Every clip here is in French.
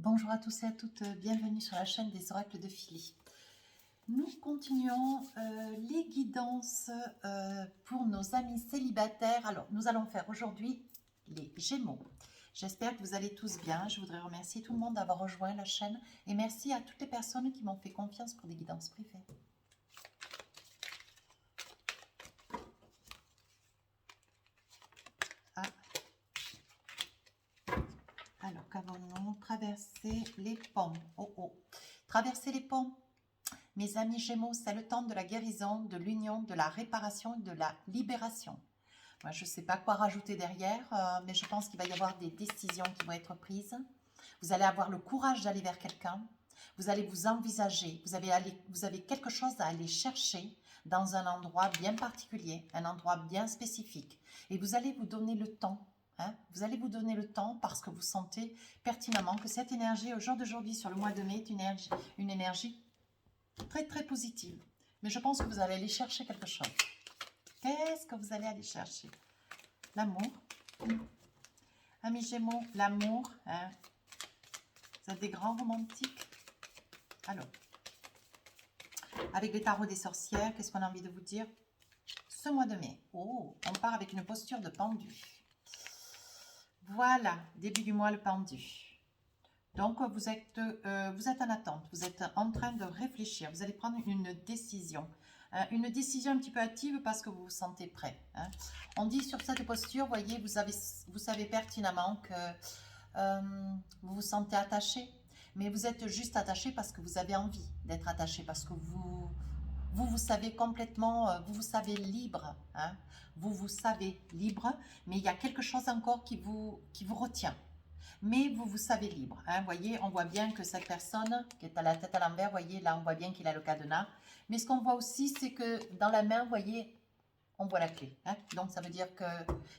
Bonjour à tous et à toutes, bienvenue sur la chaîne des oracles de Philly. Nous continuons les guidances pour nos amis célibataires. Alors, nous allons faire aujourd'hui les Gémeaux. J'espère que vous allez tous bien. Je voudrais remercier tout le monde d'avoir rejoint la chaîne et merci à toutes les personnes qui m'ont fait confiance pour des guidances privées. Ah. Alors, qu'avons-nous? Traverser les ponts. Oh oh. Traverser les ponts. Mes amis Gémeaux, c'est le temps de la guérison, de l'union, de la réparation et de la libération. Moi, je ne sais pas quoi rajouter derrière, mais je pense qu'il va y avoir des décisions qui vont être prises. Vous allez avoir le courage d'aller vers quelqu'un. Vous allez vous envisager. Vous avez quelque chose à aller chercher dans un endroit bien particulier, un endroit bien spécifique. Et vous allez vous donner le temps. Vous allez vous donner le temps parce que vous sentez pertinemment que cette énergie, au jour d'aujourd'hui, sur le mois de mai, est une énergie très très positive. Mais je pense que vous allez aller chercher quelque chose. Qu'est-ce que vous allez aller chercher? L'amour. Amis Gémeaux, l'amour. Vous êtes des grands romantiques. Alors, avec les tarots des sorcières, qu'est-ce qu'on a envie de vous dire ce mois de mai? Oh, on part avec une posture de pendu. Voilà, début du mois, le pendu. Donc, vous êtes en attente, vous êtes en train de réfléchir, vous allez prendre une décision un petit peu hâtive parce que vous vous sentez prêt. On dit sur cette posture, voyez, vous savez pertinemment que vous vous sentez attaché, mais vous êtes juste attaché parce que vous avez envie d'être attaché, parce que vous savez complètement, vous savez libre, vous savez libre, mais il y a quelque chose encore qui vous retient. Mais vous savez libre. Voyez, on voit bien que cette personne qui est à la tête à l'envers, voyez, là, on voit bien qu'il a le cadenas. Mais ce qu'on voit aussi, c'est que dans la main, voyez, on voit la clé. Donc, ça veut dire que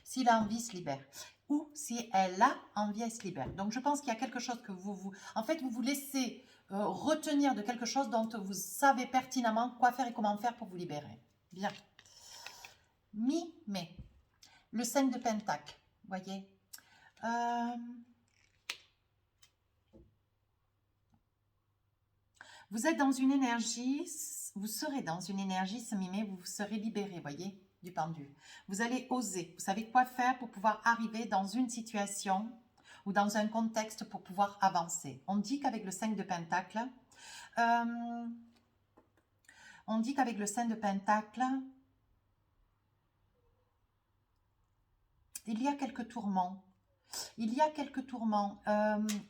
s'il a envie, il se libère. Ou si elle a envie, elle se libère. Donc, je pense qu'il y a quelque chose que en fait, vous vous laissez retenir de quelque chose dont vous savez pertinemment quoi faire et comment faire pour vous libérer. Bien. Mi-mai. Le 5 de Pentacle, voyez. Vous êtes dans une énergie, vous serez dans une énergie ce mi-mai, vous serez libéré, voyez, du pendu. Vous allez oser, vous savez quoi faire pour pouvoir arriver dans une situation ou dans un contexte pour pouvoir avancer. On dit qu'avec le 5 de Pentacle, il y a quelques tourments. Il y a quelques tourments.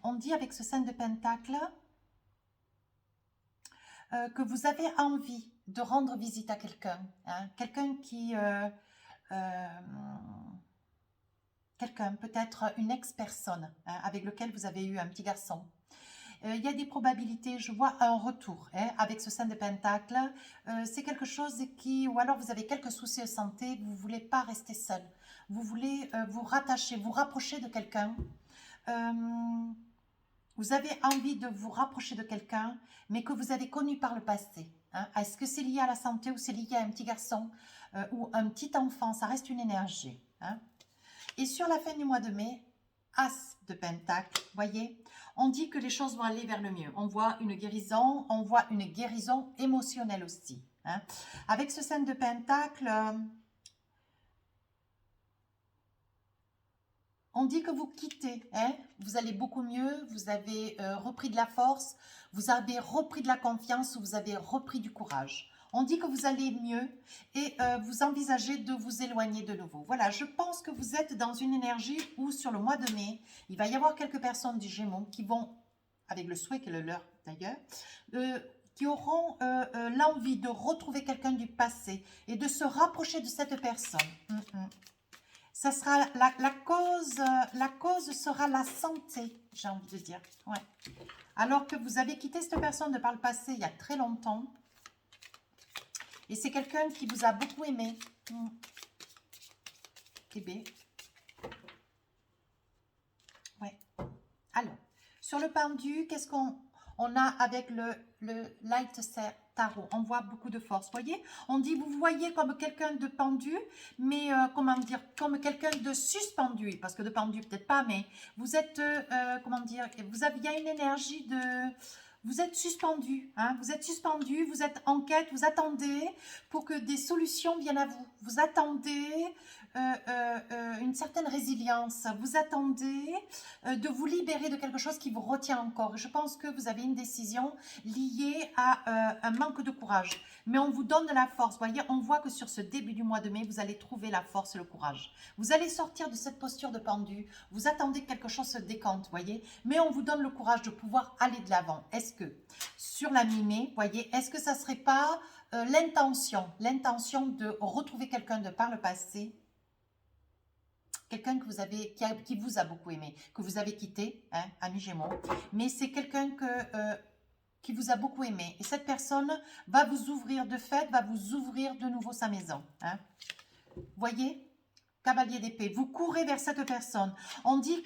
On dit avec ce 5 de Pentacle que vous avez envie de rendre visite à quelqu'un, quelqu'un qui, quelqu'un, peut-être une ex-personne avec lequel vous avez eu un petit garçon. Il y a des probabilités, je vois un retour avec ce 5 de Pentacle. C'est quelque chose qui, ou alors vous avez quelques soucis de santé, vous ne voulez pas rester seul. Vous voulez vous rattacher, vous rapprocher de quelqu'un. Vous avez envie de vous rapprocher de quelqu'un, mais que vous avez connu par le passé. Est-ce que c'est lié à la santé ou c'est lié à un petit garçon ou un petit enfant? Ça reste une énergie. Et sur la fin du mois de mai, As de Pentacle, voyez, on dit que les choses vont aller vers le mieux. On voit une guérison émotionnelle aussi. Avec ce 5 de Pentacle, on dit que vous quittez, vous allez beaucoup mieux, vous avez repris de la force, vous avez repris de la confiance, vous avez repris du courage. On dit que vous allez mieux et vous envisagez de vous éloigner de nouveau. Voilà, je pense que vous êtes dans une énergie où sur le mois de mai, il va y avoir quelques personnes du Gémeaux qui vont, avec le souhait qui est le leur d'ailleurs, qui auront l'envie de retrouver quelqu'un du passé et de se rapprocher de cette personne. Ça sera la cause sera la santé, j'ai envie de dire. Ouais. Alors que vous avez quitté cette personne de par le passé il y a très longtemps. Et c'est quelqu'un qui vous a beaucoup aimé. TB. Ouais. Alors, sur le pendu, qu'est-ce qu'on... on a avec le Light Tarot, on voit beaucoup de force, voyez. On dit, vous voyez comme quelqu'un de pendu, mais comment dire, comme quelqu'un de suspendu, parce que de pendu peut-être pas, mais vous êtes, comment dire, il y a une énergie de... Vous êtes suspendu, hein, vous êtes suspendu, vous êtes en quête, vous attendez pour que des solutions viennent à vous. Vous attendez une certaine résilience, vous attendez de vous libérer de quelque chose qui vous retient encore. Je pense que vous avez une décision liée à un manque de courage. Mais on vous donne de la force, voyez, on voit que sur ce début du mois de mai, vous allez trouver la force et le courage. Vous allez sortir de cette posture de pendu, vous attendez que quelque chose se décante, voyez, mais on vous donne le courage de pouvoir aller de l'avant. Est-ce que sur la mi-mai, voyez, est-ce que ça ne serait pas l'intention de retrouver quelqu'un de par le passé, quelqu'un que vous avez, qui vous a beaucoup aimé, que vous avez quitté, hein, ami Gémeaux, mais c'est quelqu'un qui vous a beaucoup aimé. Et cette personne va vous ouvrir de fait, va vous ouvrir de nouveau sa maison. Hein. Voyez, cavalier d'épée, vous courez vers cette personne. On dit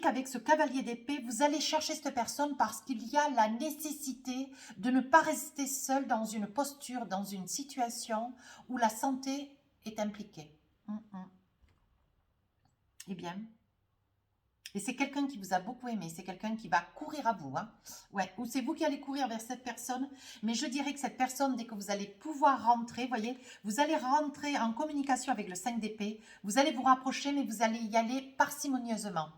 qu'avec ce cavalier d'épée, vous allez chercher cette personne parce qu'il y a la nécessité de ne pas rester seul dans une posture, dans une situation où la santé est impliquée. Eh bien, et c'est quelqu'un qui vous a beaucoup aimé, c'est quelqu'un qui va courir à vous. Hein. Ouais, ou c'est vous qui allez courir vers cette personne, mais je dirais que cette personne, dès que vous allez pouvoir rentrer, voyez, vous allez rentrer en communication avec le 5 d'épée, vous allez vous rapprocher, mais vous allez y aller parcimonieusement.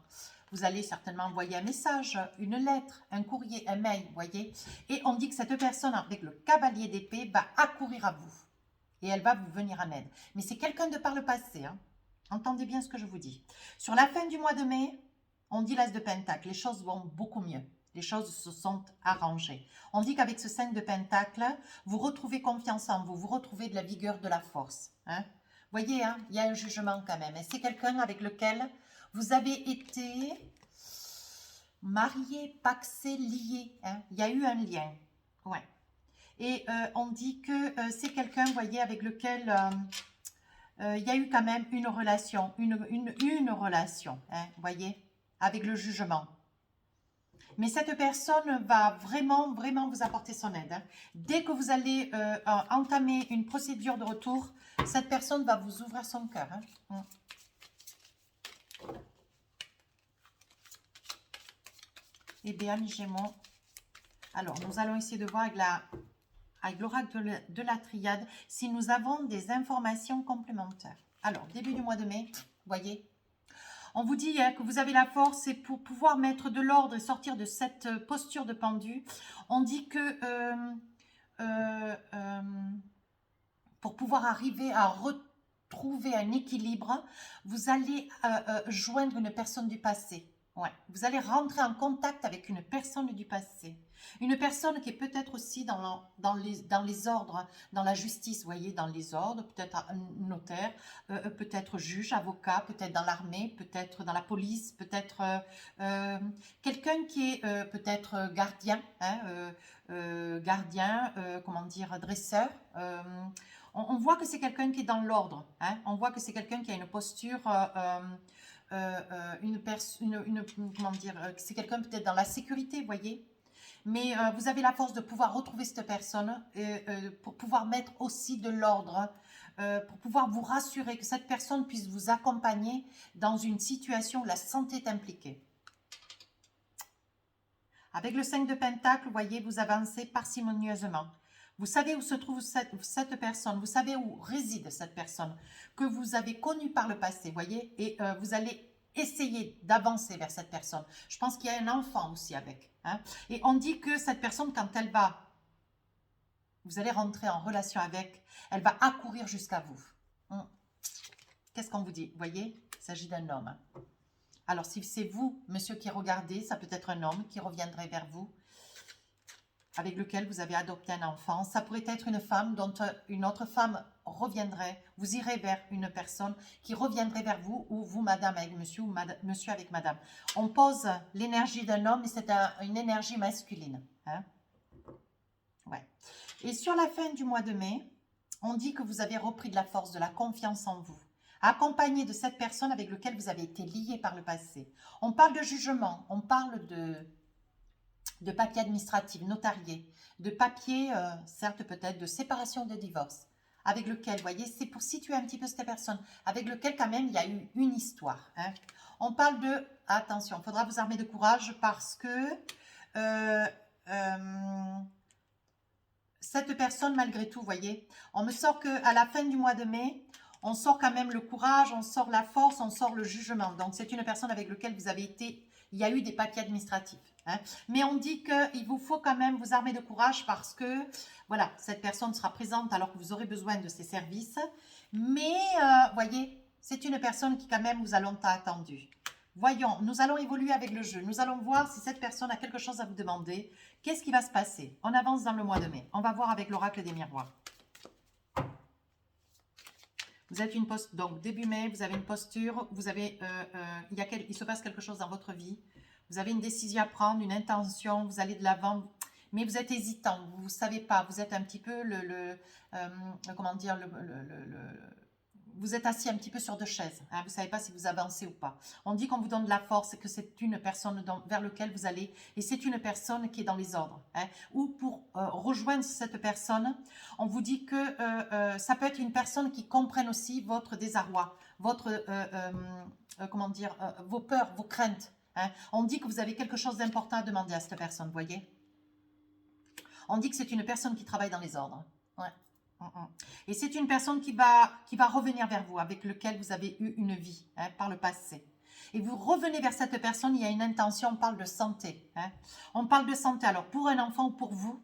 Vous allez certainement envoyer un message, une lettre, un courrier, un mail, voyez. Et on dit que cette personne, avec le cavalier d'épée, va accourir à vous. Et elle va vous venir en aide. Mais c'est quelqu'un de par le passé. Hein. Entendez bien ce que je vous dis. Sur la fin du mois de mai, on dit l'As de Pentacle, les choses vont beaucoup mieux. Les choses se sont arrangées. On dit qu'avec ce 5 de Pentacle, vous retrouvez confiance en vous, vous retrouvez de la vigueur, de la force. Hein. Voyez, hein, il y a un jugement quand même. C'est quelqu'un avec lequel vous avez été marié, paxé, lié. Hein. Il y a eu un lien. Ouais. Et on dit que c'est quelqu'un, voyez, avec lequel il y a eu quand même une relation, une relation, hein, voyez, avec le jugement. Mais cette personne va vraiment, vraiment vous apporter son aide. Hein. Dès que vous allez entamer une procédure de retour, cette personne va vous ouvrir son cœur. Hein. Eh bien, mes Gémeaux, alors nous allons essayer de voir avec l'oracle de la triade si nous avons des informations complémentaires. Alors, début du mois de mai, voyez, on vous dit hein, que vous avez la force et pour pouvoir mettre de l'ordre et sortir de cette posture de pendu, on dit que pour pouvoir arriver à retrouver un équilibre, vous allez joindre une personne du passé. Ouais. Vous allez rentrer en contact avec une personne du passé. Une personne qui est peut-être aussi dans les ordres, dans la justice, vous voyez, dans les ordres, peut-être notaire, peut-être juge, avocat, peut-être dans l'armée, peut-être dans la police, peut-être quelqu'un qui est peut-être gardien, hein, comment dire, dresseur. On voit que c'est quelqu'un qui est dans l'ordre. Hein, on voit que c'est quelqu'un qui a une posture... comment dire, c'est quelqu'un peut-être dans la sécurité, vous voyez, mais vous avez la force de pouvoir retrouver cette personne pour pouvoir mettre aussi de l'ordre, pour pouvoir vous rassurer que cette personne puisse vous accompagner dans une situation où la santé est impliquée. Avec le 5 de Pentacle, vous voyez, vous avancez parcimonieusement. Vous savez où se trouve cette personne, vous savez où réside cette personne que vous avez connue par le passé, voyez, et vous allez essayer d'avancer vers cette personne. Je pense qu'il y a un enfant aussi avec. Hein, et on dit que cette personne, quand elle va, vous allez rentrer en relation avec, elle va accourir jusqu'à vous. Qu'est-ce qu'on vous dit? Vous voyez, il s'agit d'un homme. Hein. Alors, si c'est vous, monsieur, qui regardez, ça peut être un homme qui reviendrait vers vous, avec lequel vous avez adopté un enfant. Ça pourrait être une femme dont une autre femme reviendrait. Vous irez vers une personne qui reviendrait vers vous, ou vous, madame, avec monsieur, ou monsieur avec madame. On pose l'énergie d'un homme et c'est une énergie masculine. Hein? Ouais. Et sur la fin du mois de mai, on dit que vous avez repris de la force, de la confiance en vous, accompagné de cette personne avec laquelle vous avez été lié par le passé. On parle de jugement, on parle de de papiers administratifs, notariés, de papiers, certes peut-être, de séparation, de divorce, avec lequel, vous voyez, c'est pour situer un petit peu cette personne, avec lequel quand même il y a eu une histoire. Hein. On parle de, attention, il faudra vous armer de courage parce que cette personne, malgré tout, vous voyez, on me sort qu'à la fin du mois de mai, on sort quand même le courage, on sort la force, on sort le jugement. Donc, c'est une personne avec laquelle vous avez été, il y a eu des papiers administratifs. Hein. Mais on dit qu'il vous faut quand même vous armer de courage parce que, voilà, cette personne sera présente alors que vous aurez besoin de ses services. Mais, voyez, c'est une personne qui quand même vous a longtemps attendu. Voyons, nous allons évoluer avec le jeu. Nous allons voir si cette personne a quelque chose à vous demander. Qu'est-ce qui va se passer? On avance dans le mois de mai. On va voir avec l'oracle des miroirs. Vous êtes une posture, donc début mai, vous avez une posture, vous avez, il se passe quelque chose dans votre vie. Vous avez une décision à prendre, une intention, vous allez de l'avant, mais vous êtes hésitant, vous ne savez pas, vous êtes un petit peu comment dire, vous êtes assis un petit peu sur deux chaises, hein, vous ne savez pas si vous avancez ou pas. On dit qu'on vous donne de la force et que c'est une personne vers laquelle vous allez, et c'est une personne qui est dans les ordres. Hein, ou pour rejoindre cette personne, on vous dit que ça peut être une personne qui comprenne aussi votre désarroi, votre, comment dire, vos peurs, vos craintes. Hein. On dit que vous avez quelque chose d'important à demander à cette personne, vous voyez. On dit que c'est une personne qui travaille dans les ordres. Ouais. Et c'est une personne qui va revenir vers vous, avec lequel vous avez eu une vie, hein, par le passé. Et vous revenez vers cette personne, il y a une intention, on parle de santé. Hein. On parle de santé, alors pour un enfant ou pour vous,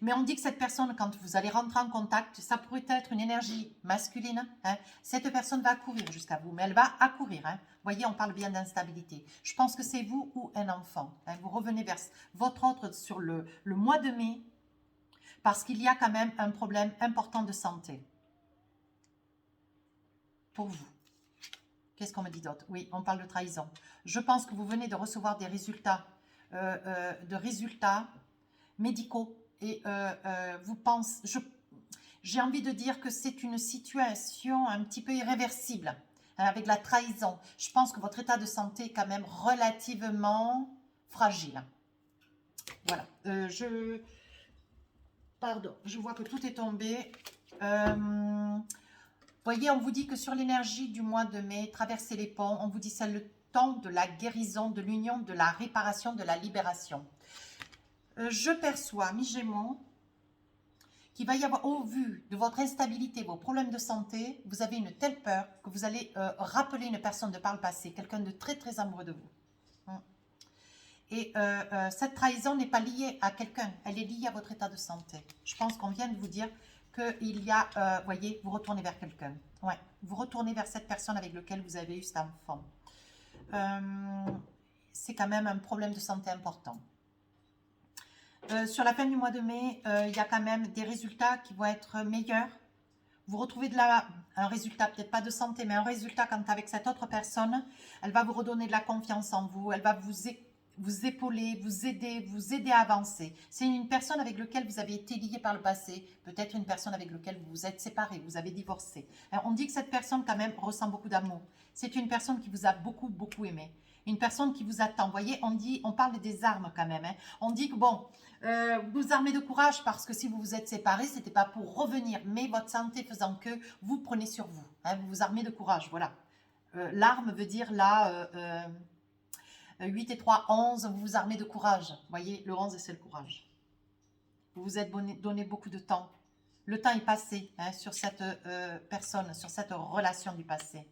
mais on dit que cette personne, quand vous allez rentrer en contact, ça pourrait être une énergie masculine. Hein. Cette personne va accourir jusqu'à vous, mais elle va accourir. Hein. Vous voyez, on parle bien d'instabilité. Je pense que c'est vous ou un enfant. Hein. Vous revenez vers votre autre sur le mois de mai, parce qu'il y a quand même un problème important de santé. Pour vous. Qu'est-ce qu'on me dit d'autre? Oui, on parle de trahison. Je pense que vous venez de recevoir des résultats, médicaux. Et vous pensez, j'ai envie de dire que c'est une situation un petit peu irréversible, hein, avec la trahison. Je pense que votre état de santé est quand même relativement fragile. Voilà. Pardon, je vois que tout est tombé. Voyez, on vous dit que sur l'énergie du mois de mai, traverser les ponts, on vous dit c'est le temps de la guérison, de l'union, de la réparation, de la libération. Je perçois, mes Gémeaux, qu'il va y avoir, au vu de votre instabilité, vos problèmes de santé, vous avez une telle peur que vous allez rappeler une personne de par le passé, quelqu'un de très très amoureux de vous. Et cette trahison n'est pas liée à quelqu'un, elle est liée à votre état de santé. Je pense qu'on vient de vous dire qu'il y a, voyez, vous retournez vers quelqu'un. Ouais, vous retournez vers cette personne avec laquelle vous avez eu cet enfant. C'est quand même un problème de santé important. Sur la fin du mois de mai, il y a quand même des résultats qui vont être meilleurs. Vous retrouvez un résultat, peut-être pas de santé, mais un résultat quand avec cette autre personne, elle va vous redonner de la confiance en vous, elle va vous épauler, vous aider à avancer. C'est une personne avec laquelle vous avez été lié par le passé, peut-être une personne avec laquelle vous vous êtes séparé, vous avez divorcé. On dit que cette personne quand même ressent beaucoup d'amour. C'est une personne qui vous a beaucoup, beaucoup aimé. Une personne qui vous attend. Vous voyez, on parle des armes quand même. Hein. On dit que bon, vous armez de courage parce que si vous vous êtes séparés, ce n'était pas pour revenir, mais votre santé faisant que vous prenez sur vous. Hein, vous vous armez de courage, voilà. L'arme veut dire là, 8 et 3, 11, vous vous armez de courage. Vous voyez, le 11, c'est le courage. Vous vous êtes donné beaucoup de temps. Le temps est passé, hein, sur cette personne, sur cette relation du passé.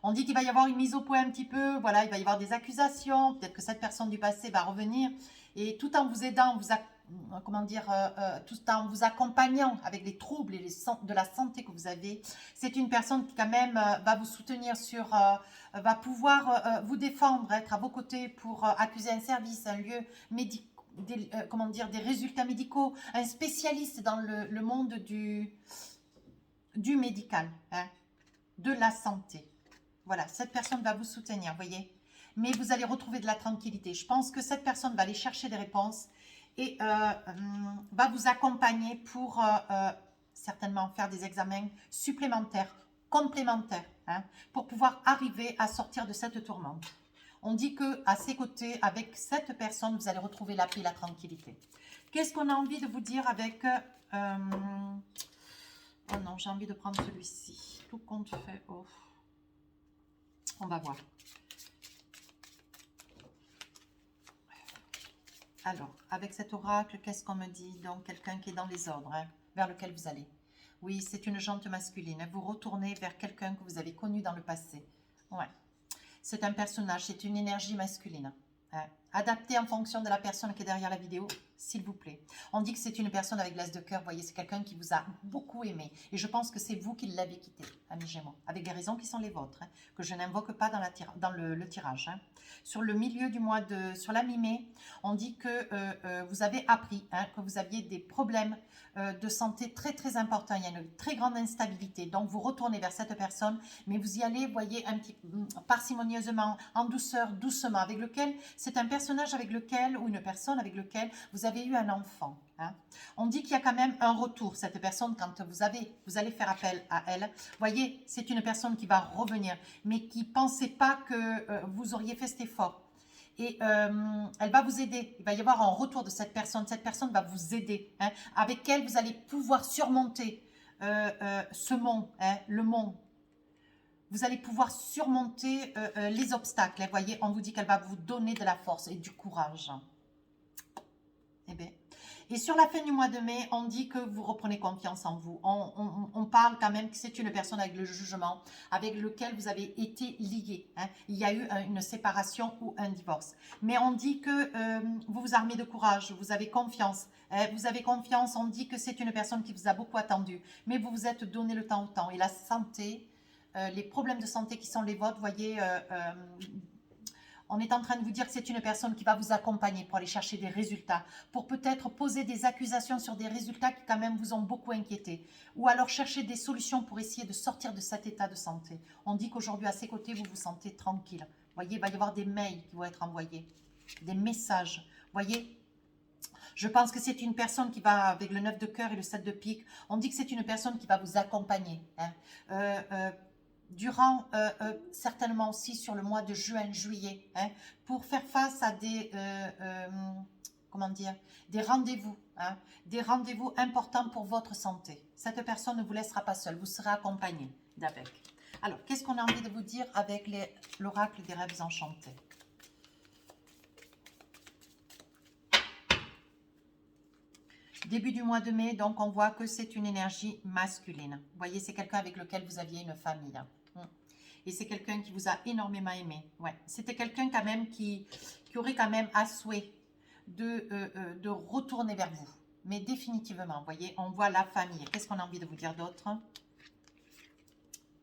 On dit qu'il va y avoir une mise au point un petit peu, voilà, il va y avoir des accusations, peut-être que cette personne du passé va revenir, et tout en vous aidant, tout en vous accompagnant avec les troubles et de la santé que vous avez, c'est une personne qui quand même va vous soutenir va pouvoir vous défendre, être à vos côtés pour accuser un service, un lieu médical, des résultats médicaux, un spécialiste dans le monde du médical, hein, de la santé. Voilà, cette personne va vous soutenir, vous voyez. Mais vous allez retrouver de la tranquillité. Je pense que cette personne va aller chercher des réponses et va vous accompagner pour certainement faire des examens supplémentaires, complémentaires, hein, pour pouvoir arriver à sortir de cette tourmente. On dit que à ses côtés, avec cette personne, vous allez retrouver la paix et la tranquillité. Qu'est-ce qu'on a envie de vous dire avec... Oh non, j'ai envie de prendre celui-ci. Tout compte fait. Oh. On va voir. Alors, avec cet oracle, qu'est-ce qu'on me dit? Donc, quelqu'un qui est dans les ordres, hein, vers lequel vous allez. Oui, c'est une jante masculine. Vous retournez vers quelqu'un que vous avez connu dans le passé. Ouais. C'est un personnage, c'est une énergie masculine. Hein. Adapté en fonction de la personne qui est derrière la vidéo, s'il vous plaît. On dit que c'est une personne avec l'as de cœur, vous voyez, c'est quelqu'un qui vous a beaucoup aimé. Et je pense que c'est vous qui l'avez quitté, amis Gémeaux, avec des raisons qui sont les vôtres, hein, que je n'invoque pas dans le tirage. Hein. Sur le milieu du mois sur la mi-mai, on dit que vous avez appris, hein, que vous aviez des problèmes de santé très très importants. Il y a une très grande instabilité. Donc vous retournez vers cette personne, mais vous y allez, voyez, un petit parcimonieusement, en douceur, doucement, avec lequel c'est un personnage avec lequel, ou une personne avec lequel vous avez eu un enfant. Hein. On dit qu'il y a quand même un retour, cette personne, quand vous allez faire appel à elle. Voyez, c'est une personne qui va revenir, mais qui ne pensait pas que vous auriez fait cet effort. Et elle va vous aider. Il va y avoir un retour de cette personne. Cette personne va vous aider. Hein, avec elle, vous allez pouvoir surmonter ce mont, hein, le mont. Vous allez pouvoir surmonter les obstacles. Vous voyez, on vous dit qu'elle va vous donner de la force et du courage. Eh bien. Et sur la fin du mois de mai, on dit que vous reprenez confiance en vous. On parle quand même que c'est une personne avec le jugement, avec lequel vous avez été lié. Hein. Il y a eu une séparation ou un divorce. Mais on dit que vous vous armez de courage, vous avez confiance. Hein. Vous avez confiance, on dit que c'est une personne qui vous a beaucoup attendu. Mais vous vous êtes donné le temps au temps. Et la santé, les problèmes de santé qui sont les vôtres, vous voyez... on est en train de vous dire que c'est une personne qui va vous accompagner pour aller chercher des résultats, pour peut-être poser des accusations sur des résultats qui quand même vous ont beaucoup inquiété, ou alors chercher des solutions pour essayer de sortir de cet état de santé. On dit qu'aujourd'hui, à ses côtés, vous vous sentez tranquille. Vous voyez, il va y avoir des mails qui vont être envoyés, des messages. Vous voyez, je pense que c'est une personne qui va, avec le 9 de cœur et le 7 de pique, on dit que c'est une personne qui va vous accompagner. Hein. Durant certainement aussi sur le mois de juin, juillet, hein, pour faire face à des, comment dire, des rendez-vous, hein, des rendez-vous importants pour votre santé. Cette personne ne vous laissera pas seule, vous serez accompagné d'avec. Alors, qu'est-ce qu'on a envie de vous dire avec l'oracle des rêves enchantés? Début du mois de mai, donc on voit que c'est une énergie masculine. Vous voyez, c'est quelqu'un avec lequel vous aviez une famille. Et c'est quelqu'un qui vous a énormément aimé. Ouais. C'était quelqu'un quand même qui aurait quand même à souhait de retourner vers vous. Mais définitivement, vous voyez, on voit la famille. Qu'est-ce qu'on a envie de vous dire d'autre? Vous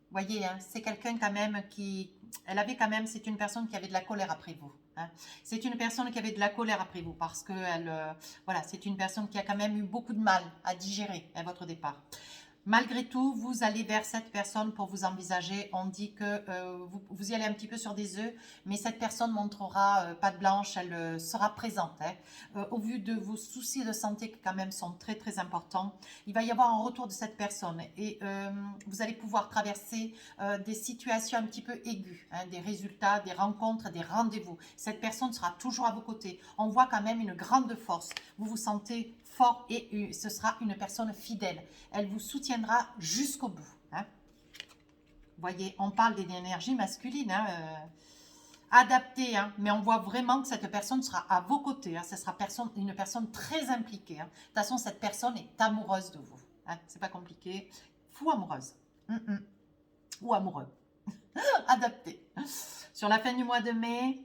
voyez, hein, c'est quelqu'un quand même qui... Elle avait quand même... C'est une personne qui avait de la colère après vous. Hein. C'est une personne qui avait de la colère après vous parce que voilà, c'est une personne qui a quand même eu beaucoup de mal à digérer à votre départ. Malgré tout, vous allez vers cette personne pour vous envisager. On dit que vous y allez un petit peu sur des œufs, mais cette personne montrera patte blanche, elle sera présente. Hein. Au vu de vos soucis de santé qui quand même sont très très importants, il va y avoir un retour de cette personne et vous allez pouvoir traverser des situations un petit peu aiguës, hein, des résultats, des rencontres, des rendez-vous. Cette personne sera toujours à vos côtés. On voit quand même une grande force. Vous vous sentez fort et ce sera une personne fidèle. Elle vous soutiendra jusqu'au bout. Hein. Vous voyez, on parle d'une énergie masculine, hein, adaptée, hein, mais on voit vraiment que cette personne sera à vos côtés. Hein, ce sera une personne très impliquée. Hein. De toute façon, cette personne est amoureuse de vous. Hein, c'est pas compliqué. Fou amoureuse. Ou amoureux. Adapté. Sur la fin du mois de mai,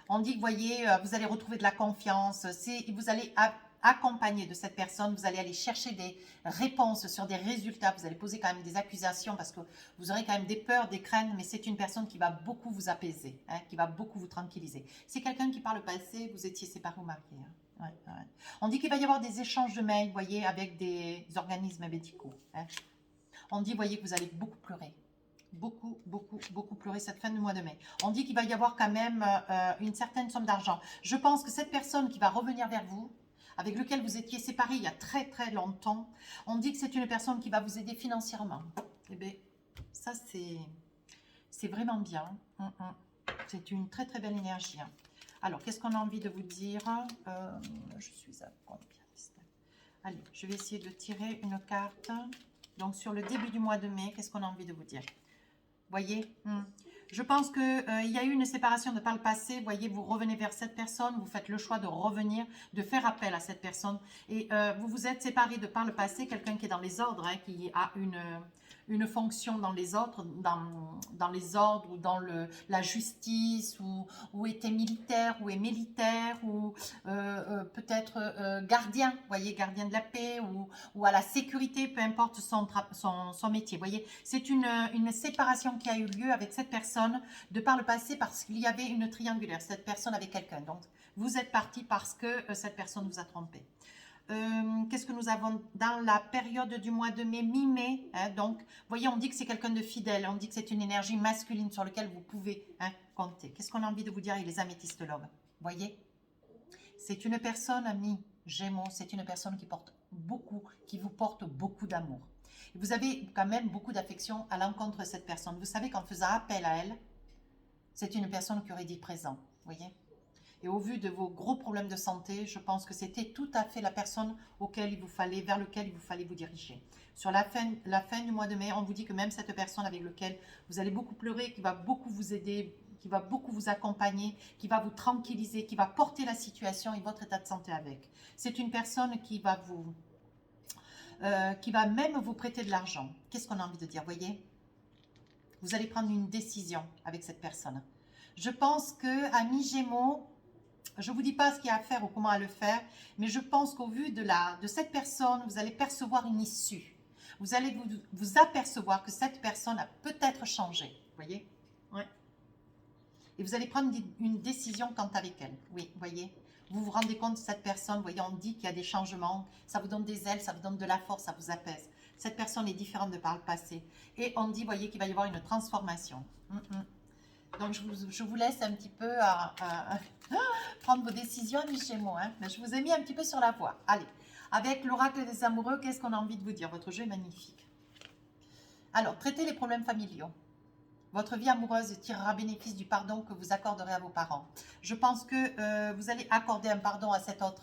on dit que, vous voyez, vous allez retrouver de la confiance. Vous allez accompagné de cette personne, vous allez aller chercher des réponses sur des résultats, vous allez poser quand même des accusations parce que vous aurez quand même des peurs, des craintes, mais c'est une personne qui va beaucoup vous apaiser, hein, qui va beaucoup vous tranquilliser. C'est quelqu'un qui par le passé, vous étiez séparés ou mariés. Hein. Ouais, ouais. On dit qu'il va y avoir des échanges de mails, vous voyez, avec des organismes médicaux. Hein. On dit, vous voyez, que vous allez beaucoup pleurer. Beaucoup, beaucoup, beaucoup pleurer cette fin de mois de mai. On dit qu'il va y avoir quand même une certaine somme d'argent. Je pense que cette personne qui va revenir vers vous, avec lequel vous étiez séparés il y a très très longtemps, on dit que c'est une personne qui va vous aider financièrement. Eh bien, ça c'est vraiment bien. C'est une très très belle énergie. Hein. Alors, qu'est-ce qu'on a envie de vous dire? Je suis à combien? Allez, je vais essayer de tirer une carte. Donc, sur le début du mois de mai, qu'est-ce qu'on a envie de vous dire? Voyez, je pense qu'il y a eu une séparation de par le passé. Voyez, vous revenez vers cette personne, vous faites le choix de revenir, de faire appel à cette personne. Et vous vous êtes séparés de par le passé, quelqu'un qui est dans les ordres, hein, qui a une fonction dans les ordres, dans les ordres ou dans la justice, ou était militaire, ou est militaire, ou peut-être gardien, voyez, gardien de la paix, ou à la sécurité, peu importe son métier. Voyez, c'est une séparation qui a eu lieu avec cette personne de par le passé parce qu'il y avait une triangulaire, cette personne avec quelqu'un. Donc, vous êtes parti parce que cette personne vous a trompé. Qu'est-ce que nous avons dans la période du mois de mai, mi-mai, hein, donc, vous voyez, on dit que c'est quelqu'un de fidèle, on dit que c'est une énergie masculine sur laquelle vous pouvez compter. Qu'est-ce qu'on a envie de vous dire avec les améthystes love? Voyez, c'est une personne, ami Gémeaux, c'est une personne qui vous porte beaucoup d'amour. Vous avez quand même beaucoup d'affection à l'encontre de cette personne. Vous savez qu'en faisant appel à elle, c'est une personne qui aurait dit présent, voyez. Et au vu de vos gros problèmes de santé, je pense que c'était tout à fait la personne vers laquelle il vous fallait vous diriger. Sur la fin du mois de mai, on vous dit que même cette personne avec laquelle vous allez beaucoup pleurer, qui va beaucoup vous aider, qui va beaucoup vous accompagner, qui va vous tranquilliser, qui va porter la situation et votre état de santé avec. C'est une personne qui va même vous prêter de l'argent. Qu'est-ce qu'on a envie de dire, voyez? Vous allez prendre une décision avec cette personne. Je pense que, amis Gémeaux, je ne vous dis pas ce qu'il y a à faire ou comment à le faire, mais je pense qu'au vu de cette personne, vous allez percevoir une issue. Vous allez vous apercevoir que cette personne a peut-être changé. Vous voyez? Ouais. Et vous allez prendre une décision quant avec elle. Oui, vous voyez? Vous vous rendez compte de cette personne, vous voyez, on dit qu'il y a des changements, ça vous donne des ailes, ça vous donne de la force, ça vous apaise. Cette personne est différente de par le passé. Et on dit, voyez, qu'il va y avoir une transformation. Donc, je vous laisse un petit peu prendre vos décisions, amis Gémeaux. Hein. Mais je vous ai mis un petit peu sur la voie. Allez, avec l'oracle des amoureux, qu'est-ce qu'on a envie de vous dire? Votre jeu est magnifique. Alors, traitez les problèmes familiaux. Votre vie amoureuse tirera bénéfice du pardon que vous accorderez à vos parents. Je pense que vous allez accorder un pardon à cet autre.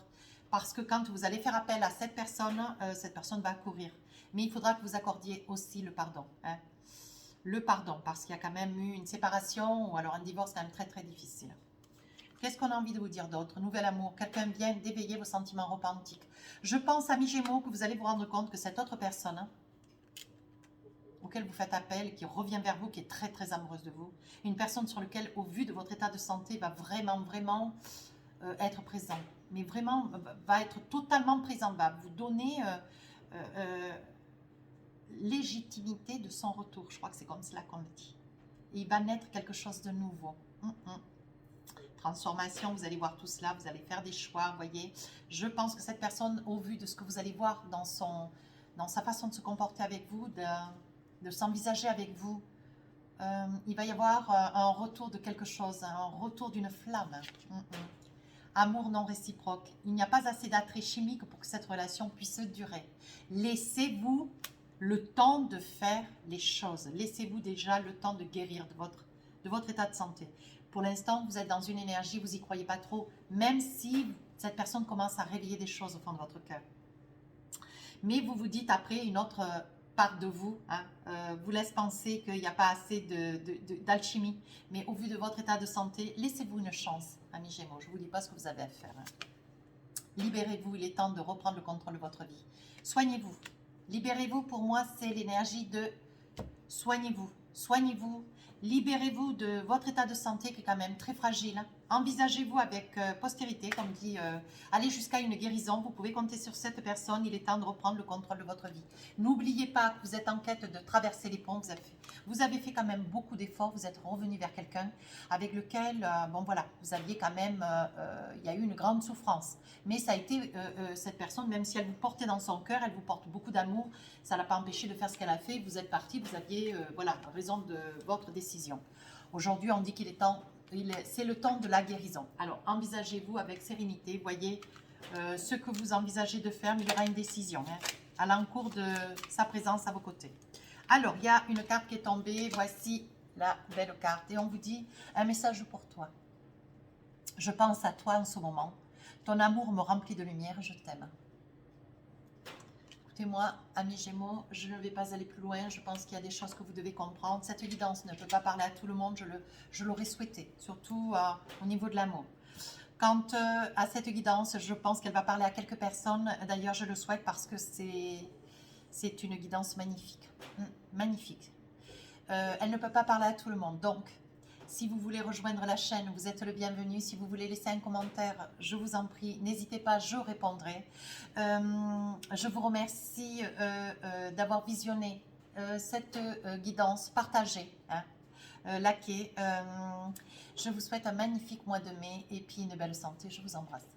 Parce que quand vous allez faire appel à cette personne va accourir. Mais il faudra que vous accordiez aussi le pardon. Hein. Le pardon, parce qu'il y a quand même eu une séparation ou alors un divorce quand même très très difficile. Qu'est-ce qu'on a envie de vous dire d'autre? Nouvel amour, quelqu'un vient d'éveiller vos sentiments romantiques. Je pense, amis Gémeaux, que vous allez vous rendre compte que cette autre personne auquel vous faites appel, qui revient vers vous, qui est très très amoureuse de vous, une personne sur laquelle, au vu de votre état de santé, va vraiment être présent, mais vraiment va être totalement présent, va vous donner légitimité de son retour. Je crois que c'est comme cela qu'on le dit. Et il va naître quelque chose de nouveau. Transformation, vous allez voir tout cela, vous allez faire des choix, vous voyez. Je pense que cette personne, au vu de ce que vous allez voir dans sa façon de se comporter avec vous, de s'envisager avec vous, il va y avoir un retour de quelque chose, un retour d'une flamme. Amour non réciproque. Il n'y a pas assez d'attrait chimique pour que cette relation puisse durer. Laissez-vous le temps de faire les choses. Laissez-vous déjà le temps de guérir de votre état de santé. Pour l'instant, vous êtes dans une énergie, vous n'y croyez pas trop, même si cette personne commence à réveiller des choses au fond de votre cœur. Mais vous vous dites après, une autre part de vous vous laisse penser qu'il n'y a pas assez d'alchimie. Mais au vu de votre état de santé, laissez-vous une chance, amis Gémeaux. Je ne vous dis pas ce que vous avez à faire. Libérez-vous, il est temps de reprendre le contrôle de votre vie. Soignez-vous. Libérez-vous, pour moi, c'est l'énergie de soignez-vous. Soignez-vous. Libérez-vous de votre état de santé qui est quand même très fragile. Envisagez-vous avec postérité, comme dit, allez jusqu'à une guérison. Vous pouvez compter sur cette personne. Il est temps de reprendre le contrôle de votre vie. N'oubliez pas que vous êtes en quête de traverser les ponts. Vous avez fait quand même beaucoup d'efforts. Vous êtes revenu vers quelqu'un avec lequel, bon voilà, vous aviez quand même, il y a eu une grande souffrance. Mais ça a été cette personne, même si elle vous portait dans son cœur, elle vous porte beaucoup d'amour. Ça ne l'a pas empêché de faire ce qu'elle a fait. Vous êtes parti, vous aviez, voilà, raison de votre décision. Aujourd'hui, on dit qu'il est temps. C'est le temps de la guérison. Alors, envisagez-vous avec sérénité. Voyez ce que vous envisagez de faire, mais il y aura une décision à l'encours de sa présence à vos côtés. Alors, il y a une carte qui est tombée. Voici la belle carte. Et on vous dit un message pour toi. Je pense à toi en ce moment. Ton amour me remplit de lumière, je t'aime. Écoutez-moi, amis Gémeaux, je ne vais pas aller plus loin. Je pense qu'il y a des choses que vous devez comprendre. Cette guidance ne peut pas parler à tout le monde. Je l'aurais souhaité, surtout au niveau de l'amour. Quant à cette guidance, je pense qu'elle va parler à quelques personnes. D'ailleurs, je le souhaite parce que c'est une guidance magnifique. Magnifique. Elle ne peut pas parler à tout le monde. Donc, si vous voulez rejoindre la chaîne, vous êtes le bienvenu. Si vous voulez laisser un commentaire, je vous en prie, n'hésitez pas, je répondrai. Je vous remercie d'avoir visionné cette guidance, partagée, hein, likez. Je vous souhaite un magnifique mois de mai et puis une belle santé. Je vous embrasse.